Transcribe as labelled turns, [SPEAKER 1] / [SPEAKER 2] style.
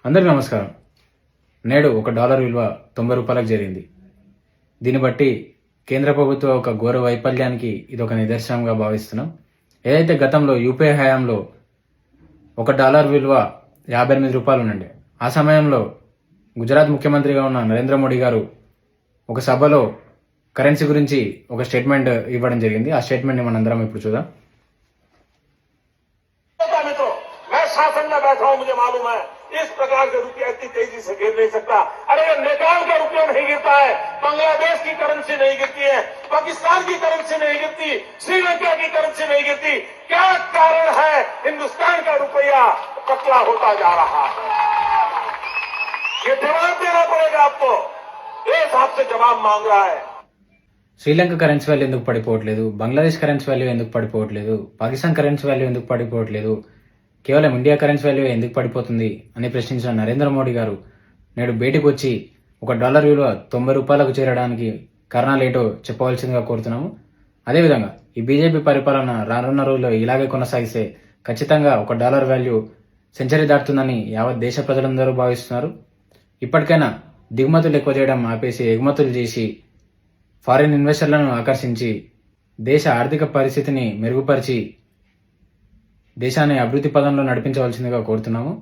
[SPEAKER 1] అందరికీ నమస్కారం. నేడు ఒక డాలర్ విలువ 90 రూపాయలకు చేరింది. దీన్ని బట్టి కేంద్ర ప్రభుత్వ ఒక ఘోర వైఫల్యానికి ఇది ఒక నిదర్శనంగా భావిస్తున్నాం. ఏదైతే గతంలో యూపీఏ హయాంలో ఒక డాలర్ విలువ 58 రూపాయలు ఉండే, ఆ సమయంలో గుజరాత్ ముఖ్యమంత్రిగా ఉన్న నరేంద్ర మోడీ గారు ఒక సభలో కరెన్సీ గురించి ఒక స్టేట్మెంట్ ఇవ్వడం జరిగింది. ఆ స్టేట్మెంట్ ని మనందరం ఇప్పుడు చూద్దాం.
[SPEAKER 2] शासन में बैठा हूं, मुझे मालूम है इस प्रकार से रुपया इतनी तेजी से गिर नहीं सकता। अरे नेपाल का रुपया नहीं गिरता है, बांग्लादेश की करेंसी नहीं गिरती है, पाकिस्तान की करेंसी नहीं गिरती, श्रीलंका की करेंसी नहीं गिरती। क्या कारण है? हिंदुस्तान का रुपया पतला होता जा रहा है। ये जवाब देना पड़ेगा आपको, देश आपसे जवाब मांग रहा है।
[SPEAKER 1] శ్రీలంక కరెన్సీ వాల్యూ ఎందుకు పడిపోవట్లేదు, బంగ్లాదేశ్ కరెన్సీ వాల్యూ ఎందుకు పడిపోవట్లేదు, పాకిస్తాన్ కరెన్సీ వాల్యూ ఎందుకు పడిపోవట్లేదు, కేవలం ఇండియా కరెన్సీ వాల్యూ ఎందుకు పడిపోతుంది అని ప్రశ్నించిన నరేంద్ర మోడీ గారు నేడు బయటకు వచ్చి ఒక డాలర్ విలువ 90 రూపాయలకు చేరడానికి కారణాలు ఏంటో చెప్పవలసిందిగా కోరుతున్నాము. అదేవిధంగా ఈ బీజేపీ పరిపాలన రానున్న రోజుల్లో ఇలాగే కొనసాగిస్తే ఖచ్చితంగా ఒక డాలర్ వాల్యూ సెంచరీ దాటుతుందని యావత్ దేశ ప్రజలందరూ భావిస్తున్నారు. ఇప్పటికైనా దిగుమతులు ఎక్కువ చేయడం ఆపేసి ఎగుమతులు చేసి ఫారిన్ ఇన్వెస్టర్లను ఆకర్షించి దేశ ఆర్థిక పరిస్థితిని మెరుగుపరిచి దేశాన్ని అభివృద్ధి పదంలో నడిపించవలసిందిగా కోరుతున్నాము.